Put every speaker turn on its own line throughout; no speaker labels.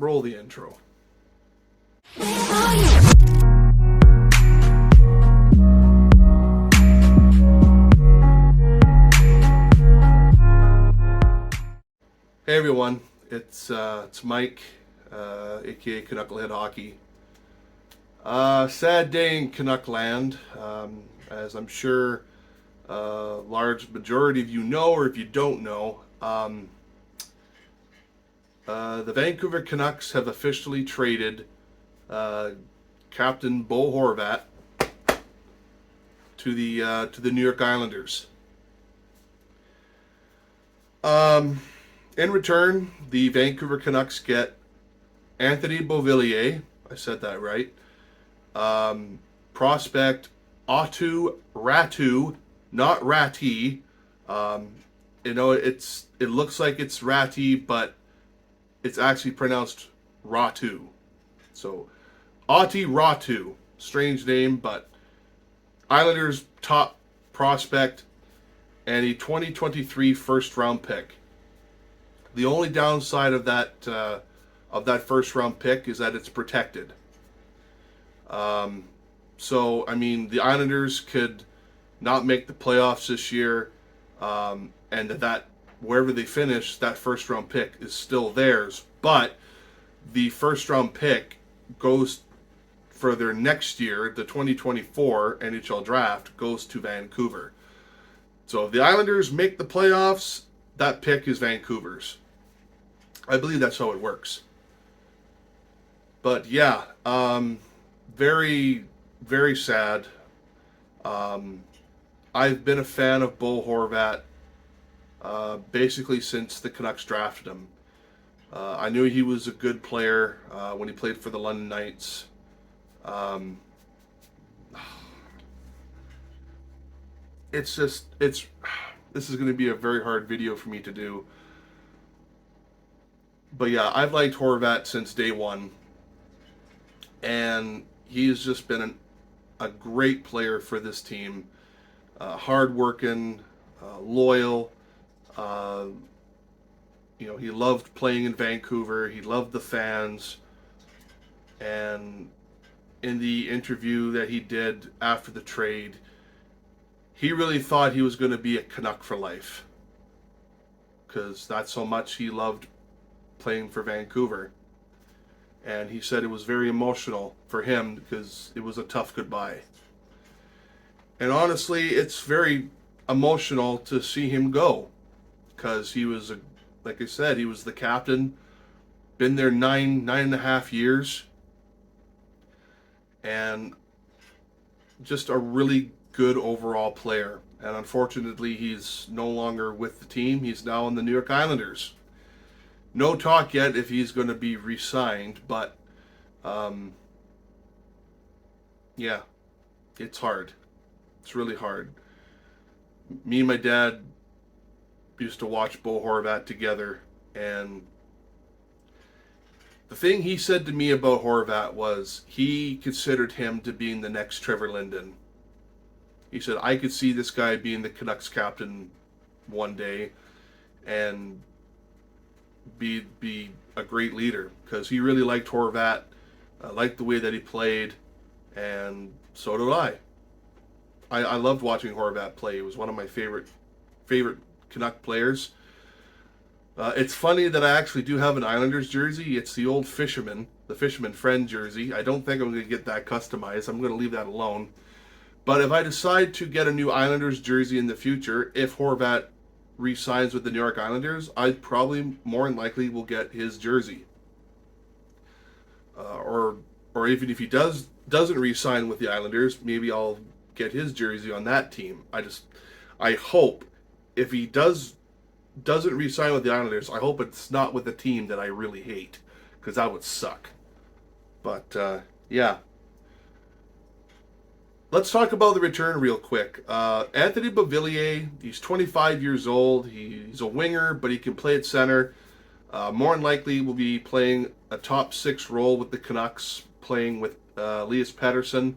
Roll the intro. Hey everyone, it's Mike, aka Canucklehead Hockey. Sad day in Canuck land, as I'm sure a large majority of you know, or if you don't know, the Vancouver Canucks have officially traded Captain Bo Horvat to the New York Islanders. In return, the Vancouver Canucks get Anthony Beauvillier, I said that right, prospect Aatu Räty, not Ratty. It looks like it's Räty, but it's actually pronounced Ratu. So, Aatu Räty, strange name, but Islanders top prospect and a 2023 first round pick. The only downside of that first round pick is that it's protected. So I mean, the Islanders could not make the playoffs this year, and that wherever they finish, that first round pick is still theirs. But the first round pick goes for their next year, the 2024 NHL draft, goes to Vancouver. So if the Islanders make the playoffs, that pick is Vancouver's. I believe that's how it works. But yeah, very, very sad. I've been a fan of Bo Horvat basically since the Canucks drafted him. I knew he was a good player when he played for the London Knights. This is going to be a very hard video for me to do. But yeah, I've liked Horvat since day one. And he's just been a great player for this team. Hard-working, loyal. He loved playing in Vancouver. He loved the fans. And in the interview that he did after the trade, he really thought he was going to be a Canuck for life. Because that's how much he loved playing for Vancouver. And he said it was very emotional for him because it was a tough goodbye. And honestly, it's very emotional to see him go. Because he was, like I said, he was the captain. Been there nine and a half years. And just a really good overall player. And unfortunately, he's no longer with the team. He's now on the New York Islanders. No talk yet if he's going to be re-signed, but yeah, it's hard. It's really hard. Me and my dad used to watch Bo Horvat together, and the thing he said to me about Horvat was he considered him to being the next Trevor Linden. He said, I could see this guy being the Canucks captain one day and be a great leader, because he really liked Horvat, liked the way that he played, and so did I. I loved watching Horvat play. He was one of my favorite Canuck players. It's funny that I actually do have an Islanders jersey. It's the old Fisherman Friend jersey. I don't think I'm going to get that customized. I'm going to leave that alone. But if I decide to get a new Islanders jersey in the future, if Horvat re-signs with the New York Islanders, I probably more than likely will get his jersey. Or even if he doesn't re-sign with the Islanders, maybe I'll get his jersey on that team. I hope if he doesn't re-sign with the Islanders, I hope it's not with a team that I really hate, because that would suck. But yeah. Let's talk about the return real quick. Anthony Beauvillier, he's 25 years old. He's a winger, but he can play at center. More than likely will be playing a top six role with the Canucks, playing with Elias Pettersson,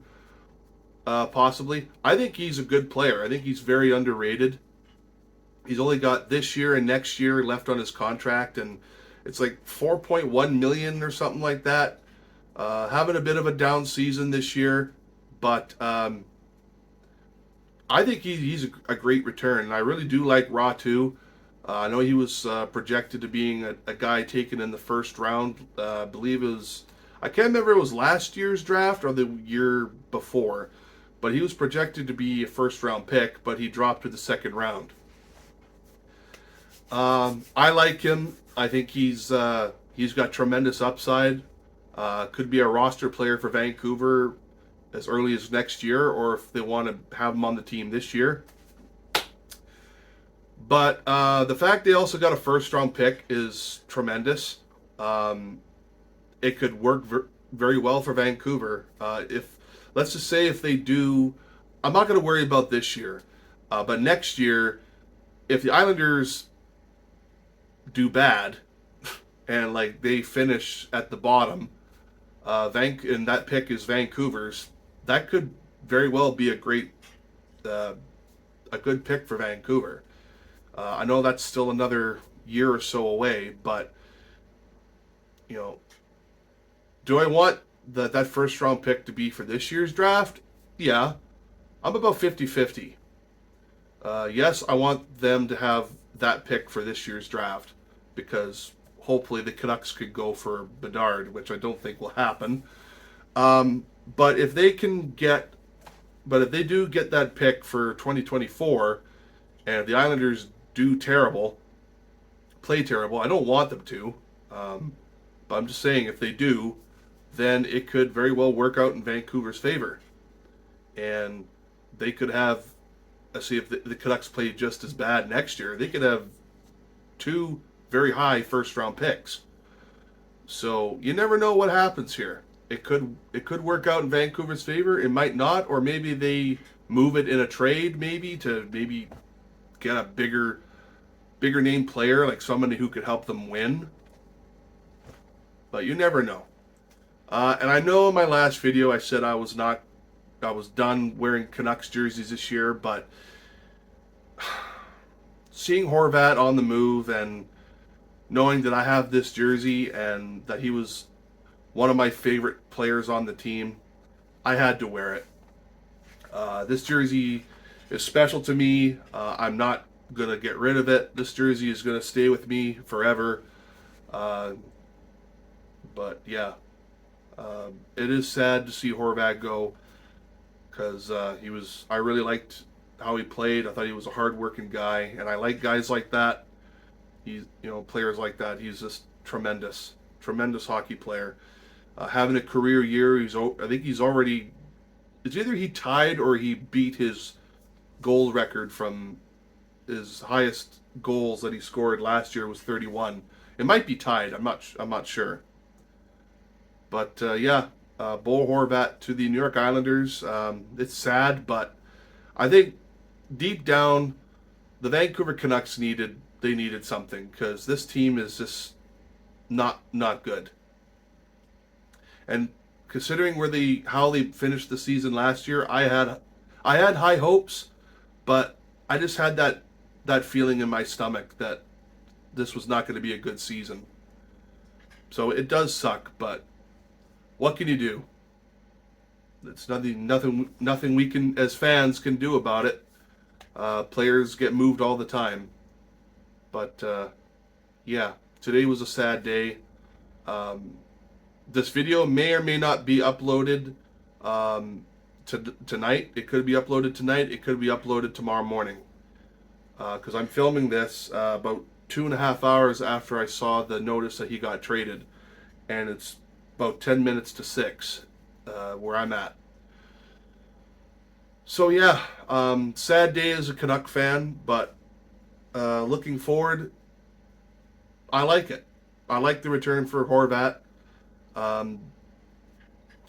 possibly. I think he's a good player. I think he's very underrated. He's only got this year and next year left on his contract, and It's like 4.1 million or something like that. Having a bit of a down season this year, but I think he's a great return, and I really do like Raw too. I know he was projected to being a guy taken in the first round. I believe it was, I can't remember if it was last year's draft or the year before, but he was projected to be a first round pick, but he dropped to the second round. I like him. I think he's got tremendous upside. Could be a roster player for Vancouver as early as next year, or if they want to have him on the team this year. But the fact they also got a first round pick is tremendous. It could work very well for Vancouver. If let's just say if they do, I'm not going to worry about this year, but next year, if the Islanders do bad and like they finish at the bottom, and that pick is Vancouver's, that could very well be a good pick for Vancouver. I know that's still another year or so away, but you know, do I want that first round pick to be for this year's draft? Yeah, I'm about 50-50. Yes, I want them to have that pick for this year's draft because hopefully the Canucks could go for Bedard, which I don't think will happen. But if they do get that pick for 2024, and if the Islanders do play terrible, I don't want them to. But I'm just saying if they do, then it could very well work out in Vancouver's favor. And they could have, let's see if the Canucks play just as bad next year, they could have 2 very high first round picks. So you never know what happens here. It could work out in Vancouver's favor. It might not, or maybe they move it in a trade, maybe to get a bigger name player, like somebody who could help them win. But you never know. And I know in my last video I said I was done wearing Canucks jerseys this year, but seeing Horvat on the move and knowing that I have this jersey and that he was one of my favorite players on the team, I had to wear it. This jersey is special to me. I'm not going to get rid of it. This jersey is going to stay with me forever. But yeah, it is sad to see Horvat go because I really liked how he played. I thought he was a hard-working guy, and I like guys like that. Players like that. He's just tremendous hockey player. Having a career year, I think he's already. It's either he tied or he beat his goal record from his highest goals that he scored last year was 31. It might be tied. I'm not sure. But yeah, Bo Horvat to the New York Islanders. It's sad, but I think deep down, the Vancouver Canucks needed something because this team is just not good. And considering how they finished the season last year, I had high hopes, but I just had that feeling in my stomach that this was not going to be a good season. So it does suck, but what can you do? It's nothing we can as fans can do about it. Players get moved all the time. But yeah, today was a sad day. This video may or may not be uploaded tonight. It could be uploaded tonight. It could be uploaded tomorrow morning. Because I'm filming this about 2.5 hours after I saw the notice that he got traded. And it's about 10 minutes to 6 where I'm at. So yeah, sad day as a Canuck fan, but looking forward, I like it. I like the return for Horvat.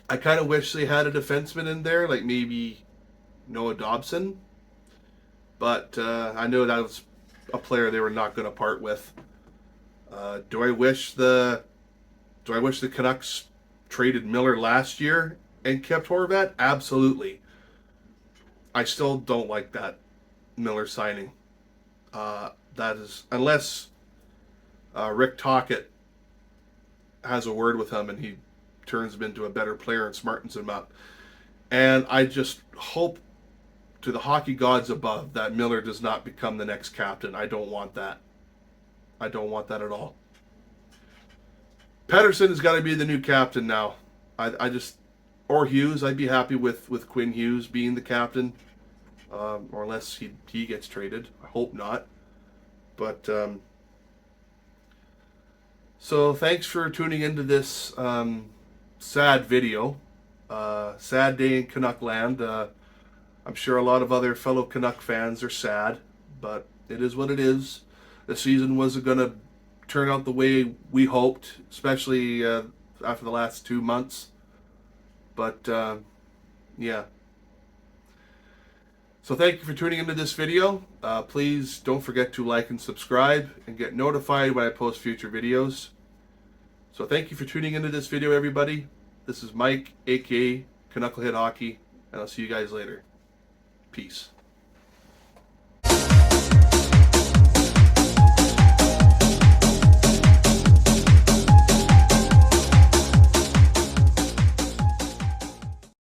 I kind of wish they had a defenseman in there, like maybe Noah Dobson. But I know that was a player they were not going to part with. Do I wish the Canucks traded Miller last year and kept Horvat? Absolutely. I still don't like that Miller signing. That is, unless Rick Tocchet has a word with him and he turns him into a better player and smartens him up. And I just hope to the hockey gods above that Miller does not become the next captain. I don't want that. I don't want that at all. Pettersson has got to be the new captain now. I just, or Hughes. I'd be happy with Quinn Hughes being the captain, or unless he gets traded. I hope not. But so thanks for tuning into this sad video. Sad day in Canuckland. I'm sure a lot of other fellow Canuck fans are sad, but it is what it is. The season wasn't going to turn out the way we hoped, especially after the last 2 months. But yeah. So thank you for tuning into this video. Please don't forget to like and subscribe and get notified when I post future videos. So thank you for tuning into this video, everybody. This is Mike, aka Canucklehead Hockey, and I'll see you guys later. Peace.